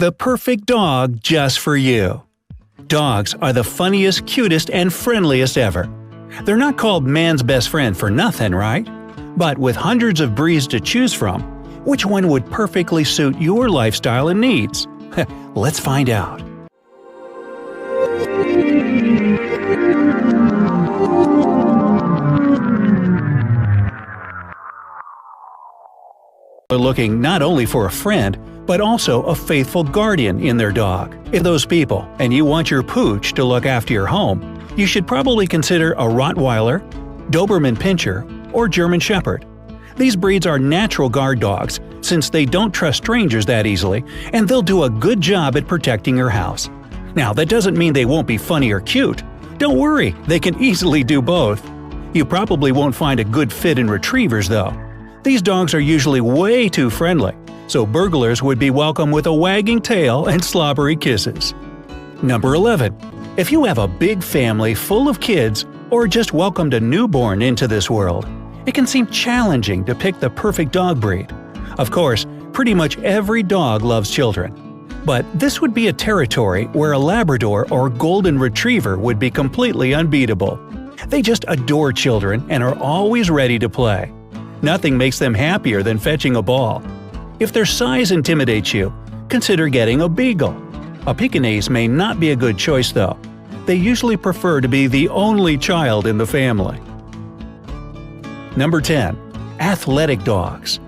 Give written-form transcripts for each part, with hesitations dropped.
The perfect dog just for you. Dogs are the funniest, cutest, and friendliest ever. They're not called man's best friend for nothing, right? But with hundreds of breeds to choose from, which one would perfectly suit your lifestyle and needs? Let's find out. They're looking not only for a friend, but also a faithful guardian in their dog. If those people, and you want your pooch to look after your home, you should probably consider a Rottweiler, Doberman Pinscher, or German Shepherd. These breeds are natural guard dogs, since they don't trust strangers that easily, and they'll do a good job at protecting your house. Now, that doesn't mean they won't be funny or cute. Don't worry, they can easily do both. You probably won't find a good fit in retrievers, though. These dogs are usually way too friendly, so burglars would be welcome with a wagging tail and slobbery kisses. Number 11. If you have a big family full of kids or just welcomed a newborn into this world, it can seem challenging to pick the perfect dog breed. Of course, pretty much every dog loves children. But this would be a territory where a Labrador or Golden Retriever would be completely unbeatable. They just adore children and are always ready to play. Nothing makes them happier than fetching a ball. If their size intimidates you, consider getting a Beagle. A Pekingese may not be a good choice though. They usually prefer to be the only child in the family. Number 10. Athletic dogs.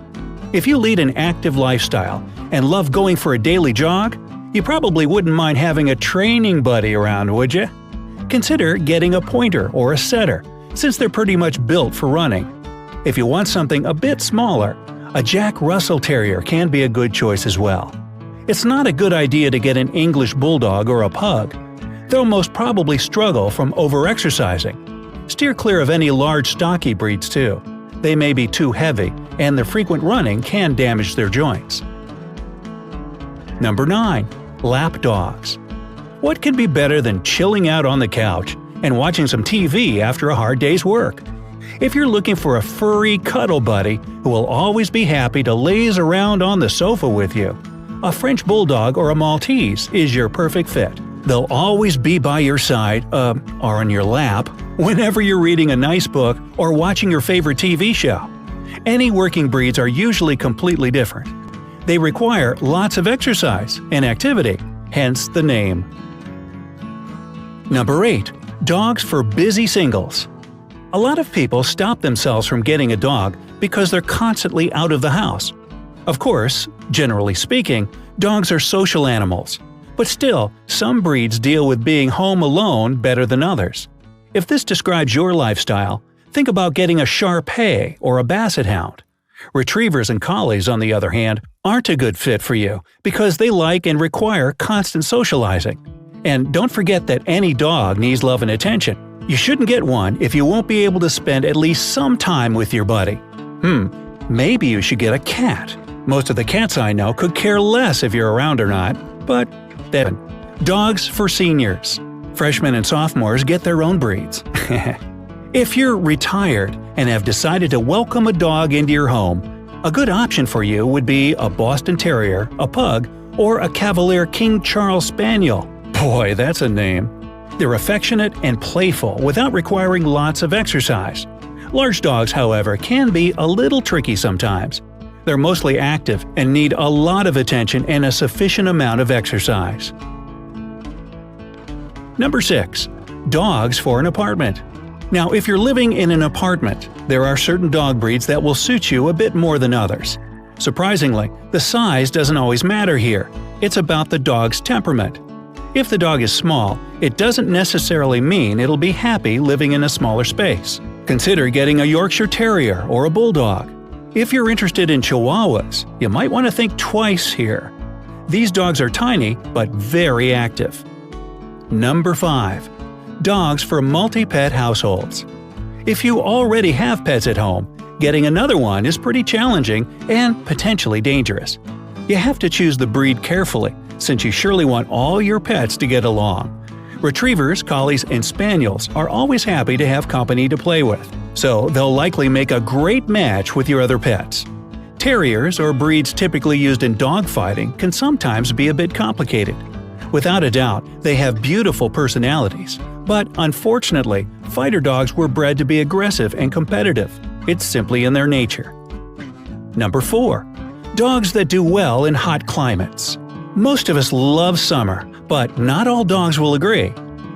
If you lead an active lifestyle and love going for a daily jog, you probably wouldn't mind having a training buddy around, would you? Consider getting a pointer or a setter, since they're pretty much built for running. If you want something a bit smaller, a Jack Russell Terrier can be a good choice as well. It's not a good idea to get an English Bulldog or a Pug. They'll most probably struggle from overexercising. Steer clear of any large stocky breeds too. They may be too heavy, and the frequent running can damage their joints. Number 9. Lap dogs. What could be better than chilling out on the couch and watching some TV after a hard day's work? If you're looking for a furry cuddle buddy who will always be happy to laze around on the sofa with you, a French Bulldog or a Maltese is your perfect fit. They'll always be by your side, or on your lap, whenever you're reading a nice book or watching your favorite TV show. Any working breeds are usually completely different. They require lots of exercise and activity, hence the name. Number 8. Dogs for busy singles. A lot of people stop themselves from getting a dog because they're constantly out of the house. Of course, generally speaking, dogs are social animals. But still, some breeds deal with being home alone better than others. If this describes your lifestyle, think about getting a Shar-Pei or a Basset Hound. Retrievers and Collies, on the other hand, aren't a good fit for you because they like and require constant socializing. And don't forget that any dog needs love and attention. You shouldn't get one if you won't be able to spend at least some time with your buddy. Maybe you should get a cat. Most of the cats I know could care less if you're around or not, but then. Dogs for seniors. Freshmen and sophomores get their own breeds. If you're retired and have decided to welcome a dog into your home, a good option for you would be a Boston Terrier, a Pug, or a Cavalier King Charles Spaniel. Boy, that's a name. They're affectionate and playful without requiring lots of exercise. Large dogs, however, can be a little tricky sometimes. They're mostly active and need a lot of attention and a sufficient amount of exercise. Number 6. Dogs for an apartment. Now, if you're living in an apartment, there are certain dog breeds that will suit you a bit more than others. Surprisingly, the size doesn't always matter here. It's about the dog's temperament. If the dog is small, it doesn't necessarily mean it'll be happy living in a smaller space. Consider getting a Yorkshire Terrier or a Bulldog. If you're interested in Chihuahuas, you might want to think twice here. These dogs are tiny, but very active. Number 5. Dogs for multi-pet households. If you already have pets at home, getting another one is pretty challenging and potentially dangerous. You have to choose the breed carefully, since you surely want all your pets to get along. Retrievers, Collies, and Spaniels are always happy to have company to play with, so they'll likely make a great match with your other pets. Terriers, or breeds typically used in dog fighting, can sometimes be a bit complicated. Without a doubt, they have beautiful personalities, but unfortunately, fighter dogs were bred to be aggressive and competitive. It's simply in their nature. Number 4. Dogs that do well in hot climates. Most of us love summer, but not all dogs will agree.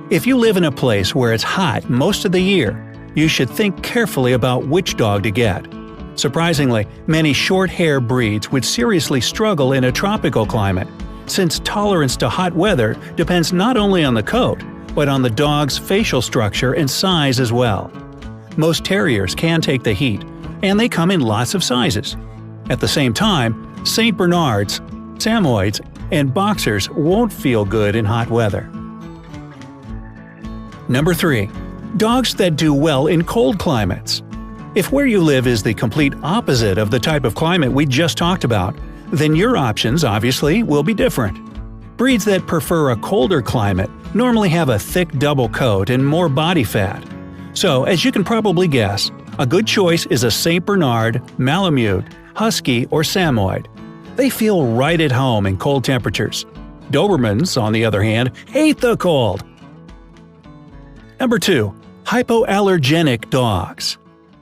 If you live in a place where it's hot most of the year, you should think carefully about which dog to get. Surprisingly, many short-hair breeds would seriously struggle in a tropical climate, since tolerance to hot weather depends not only on the coat, but on the dog's facial structure and size as well. Most terriers can take the heat, and they come in lots of sizes. At the same time, St. Bernards, Samoyeds, and Boxers won't feel good in hot weather. Number 3. Dogs that do well in cold climates. If where you live is the complete opposite of the type of climate we just talked about, then your options obviously will be different. Breeds that prefer a colder climate normally have a thick double coat and more body fat. So, as you can probably guess, a good choice is a St. Bernard, Malamute, Husky, or Samoyed. They feel right at home in cold temperatures. Dobermans, on the other hand, hate the cold. Number 2. Hypoallergenic dogs.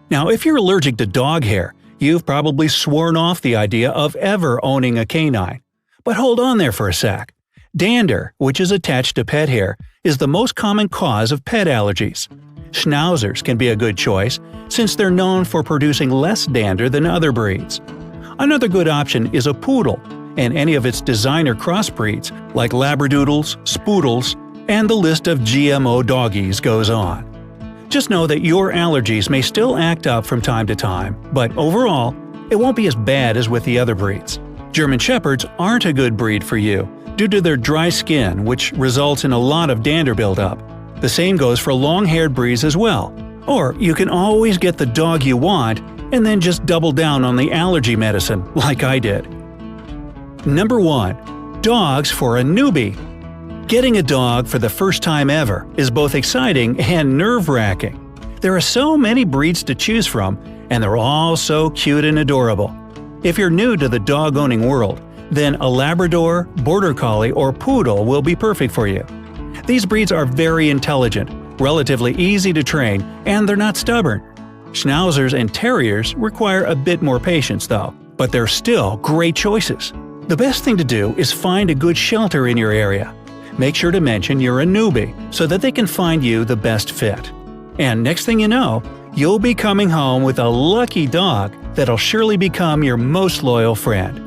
Now, if you're allergic to dog hair, you've probably sworn off the idea of ever owning a canine. But hold on there for a sec. Dander, which is attached to pet hair, is the most common cause of pet allergies. Schnauzers can be a good choice, since they're known for producing less dander than other breeds. Another good option is a poodle, and any of its designer crossbreeds, like Labradoodles, Spoodles, and the list of GMO doggies goes on. Just know that your allergies may still act up from time to time, but overall, it won't be as bad as with the other breeds. German Shepherds aren't a good breed for you due to their dry skin, which results in a lot of dander buildup. The same goes for long-haired breeds as well. Or you can always get the dog you want and then just double down on the allergy medicine, like I did. Number 1. Dogs for a newbie. Getting a dog for the first time ever is both exciting and nerve-wracking. There are so many breeds to choose from, and they're all so cute and adorable. If you're new to the dog-owning world, then a Labrador, Border Collie, or Poodle will be perfect for you. These breeds are very intelligent, relatively easy to train, and they're not stubborn. Schnauzers and Terriers require a bit more patience though, but they're still great choices. The best thing to do is find a good shelter in your area. Make sure to mention you're a newbie so that they can find you the best fit. And next thing you know, you'll be coming home with a lucky dog that'll surely become your most loyal friend.